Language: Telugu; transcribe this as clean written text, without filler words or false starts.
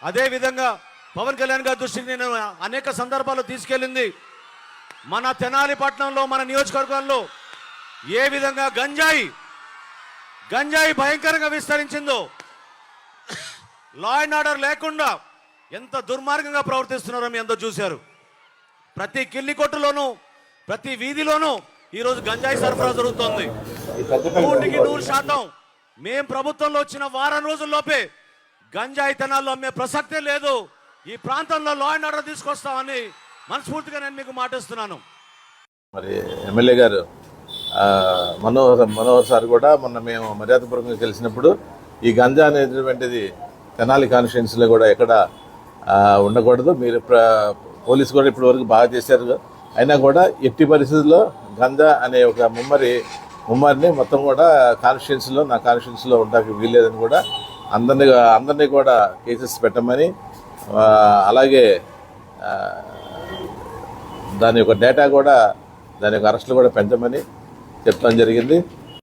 అదేవిధంగా పవన్ కళ్యాణ్ గారి దృష్టికి నేను అనేక సందర్భాల్లో తీసుకెళ్ళింది మన తెనాలి పట్టణంలో మన నియోజకవర్గంలో ఏ విధంగా గంజాయి భయంకరంగా విస్తరించిందో, లా అండ్ ఆర్డర్ లేకుండా ఎంత దుర్మార్గంగా ప్రవర్తిస్తున్నారో మీ అందరూ చూశారు. ప్రతి కిల్లి కొట్టులోనూ ప్రతి వీధిలోనూ ఈరోజు గంజాయి సరఫరా జరుగుతోంది. 100% మేం ప్రభుత్వంలో వచ్చిన వారం రోజుల్లోపే గంజాయి తెనాల్లో అమ్మే ప్రసక్తే లేదు. ఈ ప్రాంతంలో లా అండ్ ఆర్డర్ తీసుకొస్తామని మనస్ఫూర్తిగా నేను మీకు మాటిస్తున్నాను. మరి ఎమ్మెల్యే గారు మనోహర్ సార్ కూడా మొన్న మేము మర్యాదపూర్వకంగా కలిసినప్పుడు ఈ గంజా అనేటువంటిది తెనాలి కాన్స్టిట్యున్సీలో కూడా ఎక్కడ ఉండకూడదు, మీరు పోలీసు కూడా ఇప్పటి వరకు బాగా చేశారు, అయినా కూడా ఎట్టి పరిస్థితుల్లో గంజా అనే ఒక ముమ్మరిని మొత్తం కూడా కాన్స్టిట్యున్సీలో నా కాన్స్టిట్యున్సీలో ఉండడానికి వీల్లేదని కూడా అందరినీ కూడా కేసెస్ పెట్టమని, అలాగే దాని యొక్క డేటా కూడా దాని యొక్క అరెస్టులు కూడా పెంచమని చెప్తాం జరిగింది.